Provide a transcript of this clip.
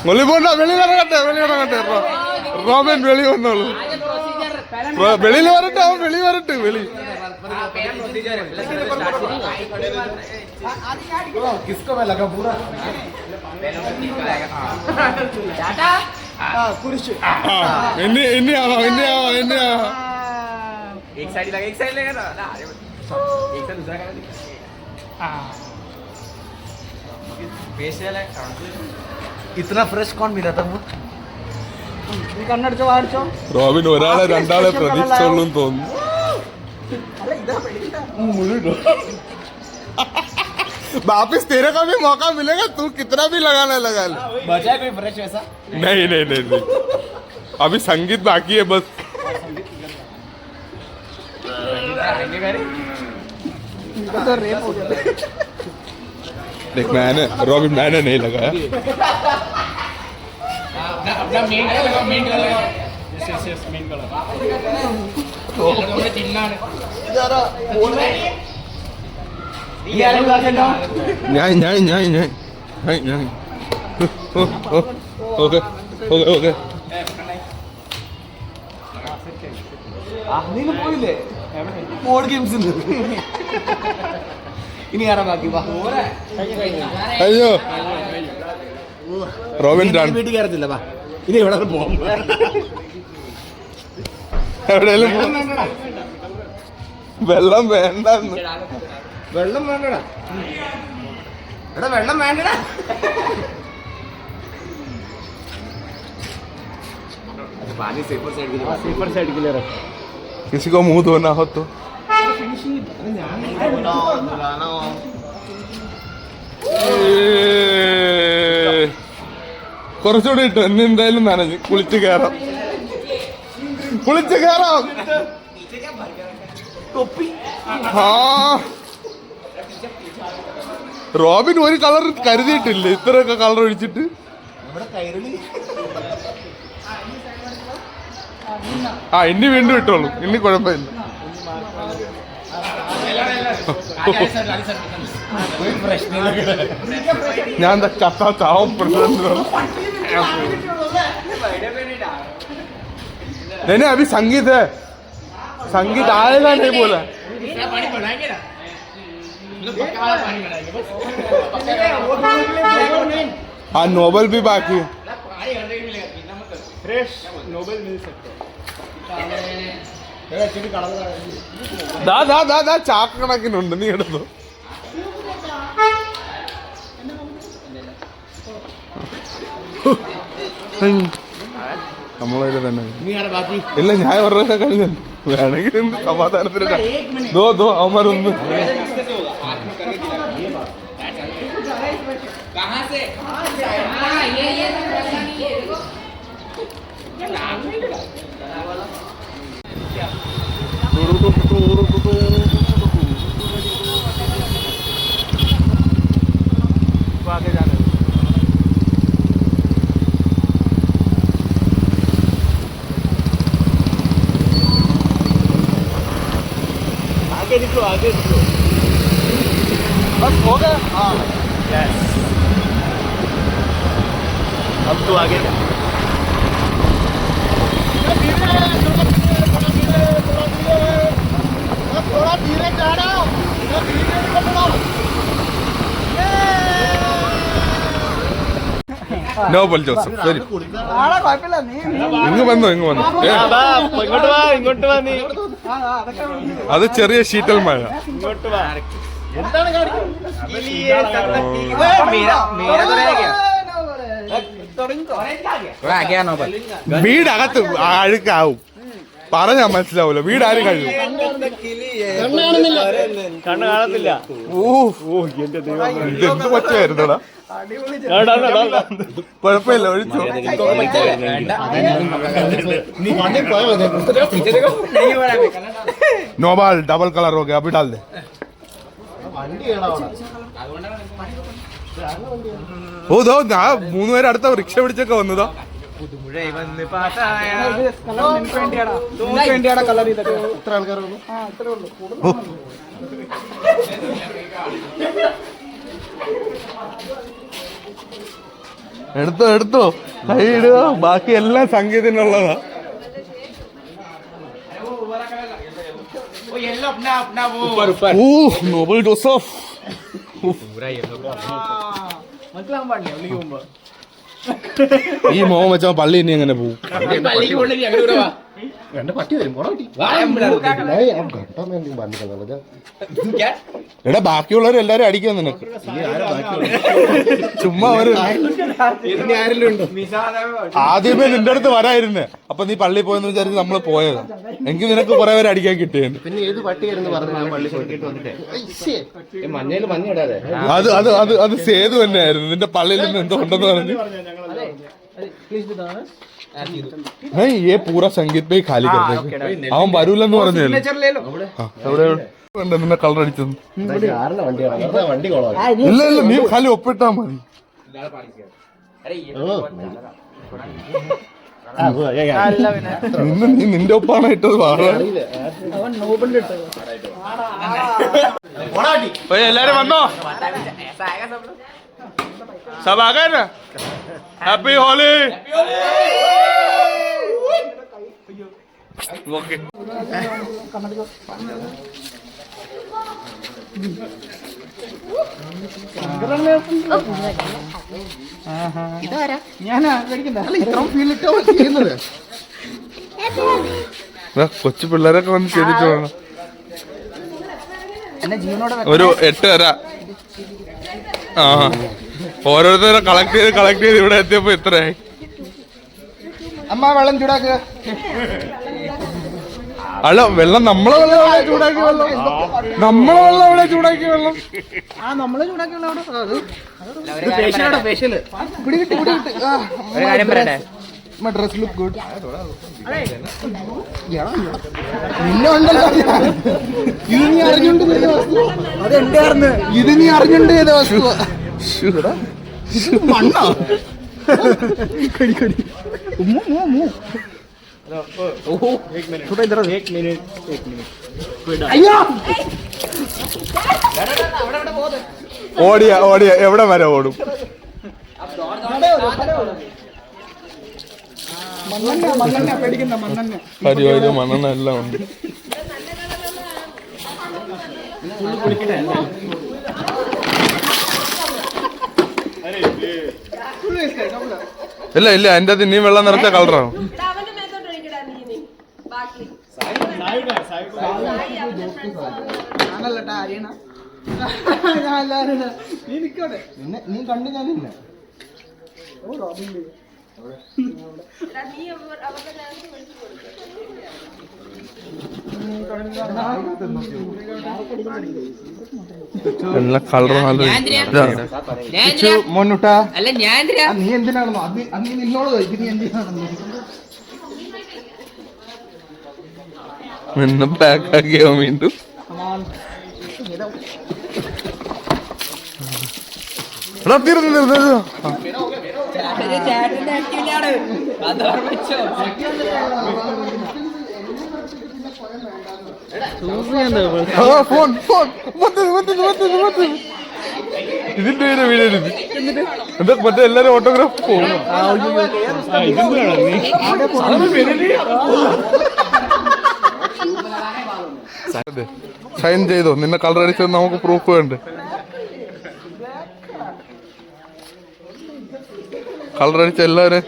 വെളി പോണ്ട, വെളിയിലിറങ്ങട്ടെ, വെളിയിറങ്ങട്ടെ. റോബിൻ വെളി വന്നോളൂ. വെളിയിൽ വരട്ടെ, അവൻ വെളി വരട്ടെ. വെളി इन्नी आवा एक साइड लगा ना एक साइड दूसरा कर इतना फ्रेश कौन मिला था वो റോബിൻ ഒരാളെ രണ്ടാളെ പ്രതീക്ഷിച്ചോളൂ തോന്നുന്നു. वापिस तेरे का भी मौका मिलेगा, तू कितना भी लगाने लगा ले. बचा कोई फ्रेश वैसा नहीं नहीं नहीं नहीं, अभी संगीत बाकी है बस. देख मैंने रॉबिन मैंने नहीं लगाया. अपना मेन कलर लगा, मेन कलर लगा. Yes main colour. तो हमने चिन्ना है इधर बोल रहे हैं ये अलग बात है ना. नहीं नहीं नहीं नहीं नहीं नहीं. Okay okay okay. നീ പോയില്ലേ ബോർഡ് ഗെയിംസ് ഇനി ആരാ ബാക്കി വാ. അയ്യോ റോബിൻ വീട്ടിൽ കയറത്തില്ല വാ. ഇനി എവിടെ പോകും, എവിടെയെങ്കിലും വെള്ളം വേണ്ട. വെള്ളം വേണ്ടടാ, എടാ വെള്ളം വേണ്ടടാ. पानी सेपर साइड के लिए रख. किसी को मुंह धोना हो तो കുറച്ചുകൂടി ഇട്ടു. എന്നെ എന്തായാലും നനഞ്ഞു. കുളിച്ച് കയറാം. റോബിൻ ഒരു കളർ കരുതിയിട്ടില്ല, ഇത്രയൊക്കെ കളർ ഒഴിച്ചിട്ട്. ആ ഇനി വീണ്ടും ഇട്ടോളൂ, ഇനി കുഴപ്പമില്ല. ഞാൻ ചാവും പ്രസിഡന്റ്. नहीं अभी संगीत है, संगीत आएगा नहीं बोला. हाँ नोबल भी बाकी है. फ्रेश नोबल मिल सकते ദാ ദാ ദാ ദാ ചാക്ക് കണക്കിനുണ്ട്, നീ എടുത്തു. നമ്മളതിൽ തന്നെ ഇല്ല, ഞാൻ അവരുടെ കഴിഞ്ഞു. വേണമെങ്കിൽ സമാധാനത്തിന് ദോ ദോ അവന്മാരൊന്ന്. आगे जाना आगे निकलो, आगे निकलो. बस हो गया. हाँ यस अब तो आगे जा. थोड़ा धीरे चढ़ा, നോബൽ ജോസഫ് ശരി. ഇങ്ങ് വന്നോ, ഇങ്ങ് വന്നോ. ഇങ്ങോട്ട് വാ നീ. അത് ചെറിയ ശീതൽ മഴ. ഇങ്ങോട്ട് വാ. എന്താണ് വീടകത്ത് അഴുക്കാവും, പറഞ്ഞാ മനസ്സിലാവൂല. വീട് ആരും കഴിയും. കണ്ണ് കാണത്തില്ല. ഇതെന്ത് പറ്റുമായിരുന്നോടാ. കുഴപ്പമില്ല, ഒഴിച്ചോ. नोबाल डबल कलर हो गया, अभी डाल दे. ഓ ദോ മൂന്ന് പേര് അടുത്ത റിക്ഷ പിടിച്ചൊക്കെ വന്നതോ. എടുത്തോ എടുത്തോ കൈ ഇടുക, ബാക്കി എല്ലാം സംഗീതത്തിനുള്ളതാ. നോബൽ ജോസഫ് ഈ മോഹൻ വെച്ചാ പള്ളി ഇനി എങ്ങനെ പോകും? എടാ ബാക്കിയുള്ളവർ എല്ലാരും അടിക്കാൻ നിനക്ക് ചുമ്മാ ഒരു ആദ്യമേ നിന്റെ അടുത്ത് വരായിരുന്നേ. അപ്പൊ നീ പള്ളി പോയെന്ന് വിചാരിച്ച് നമ്മള് പോയതാ. എങ്കിൽ നിനക്ക് കുറെ പേര് അടിക്കാൻ കിട്ടിയത്. പിന്നെ ഏത് പട്ടിയായിരുന്നു പറഞ്ഞു പള്ളി മഞ്ഞയിൽ മഞ്ഞിടാതെ അത് അത് അത് അത് സേതു തന്നെയായിരുന്നു. നിന്റെ പള്ളിയിൽ നിന്ന് എന്തോ ഉണ്ടെന്ന് പറഞ്ഞു. ये पूरा संगीत पे ही खाली कर देंगे. അവൻ വരൂലെന്ന് പറഞ്ഞല്ലേ. നിന്നെ കളർ അടിച്ചത് വണ്ടി കൊള്ളാം. ഇല്ല ഇല്ല, നീ ഖാലി ഒപ്പിട്ടാ മതി. നീ നിന്റെ ഒപ്പാണ് ഇട്ടത്. എല്ലാരും വന്നോ? സബാകൻ ഹാപ്പി ഹോളി. ഓക്കെ കൊച്ചു പിള്ളേരൊക്കെ വന്ന് ചെയ്തിട്ട് വേണം. ഒരു 8 വരാ. ആ ഓരോരുത്തരെ കളക്ട് ചെയ്ത് ഇവിടെ എത്തിയപ്പോ എത്രയായി? അമ്മ വെള്ളം ചൂടാക്കുക. അല്ല വെള്ളം നമ്മളെ വെള്ളം എവിടെ ചൂടാക്കി വെള്ളം? നമ്മളെ വെള്ളം എവിടെ ചൂടാക്കി വെള്ളം? നമ്മള് ചൂടാക്കി ഡ്രസ് ലുക്ക് ഗുഡ്. നിന്നെ ഉണ്ടല്ലോ ഇത് നീ അറിഞ്ഞുണ്ട് ചെയ്ത വസ്തു. അതെന്തായിരുന്നു ഇത് നീ അറിഞ്ഞുണ്ട് ചെയ്ത വസ്തു. മണ്ണോ ഓടിയ ഓടിയ എവിടെ വരെ ഓടും? പരിപാടി മണ്ണെണ്ണ എല്ലാം ഉണ്ട്. ഇല്ല ഇല്ല, എന്റെ അത് ഇനിയും വെള്ളം നിറച്ച കളറാണ്. നീ കണ്ടു ഞാനില്ല. എല്ലാ കളറും മോനുട്ടാ അല്ല ഞാൻ നീ എന്തിനാണെന്നോ അത് നീ നിന്നോട് ഇത് നീ എന്തിനാണെന്നോ എന്നെ പാക്കാക്കിയോ വീണ്ടും? എടാ തീർന്നു. ചേട്ടന്റെ ആക്ടിവിറ്റിയാണ് അത് ഓർമ്മിച്ചോ. ഫോൺ ഫോൺ ഇതിന്റെ വീഡിയോ എന്താ മറ്റേ എല്ലാരും ഓട്ടോഗ്രാഫ് പോകും. സൈൻ ചെയ്തോ? നിന്നെ കളർ അടിച്ചത് നമുക്ക് പ്രൂഫ് വേണ്ട. കളർ അടിച്ച എല്ലാവരും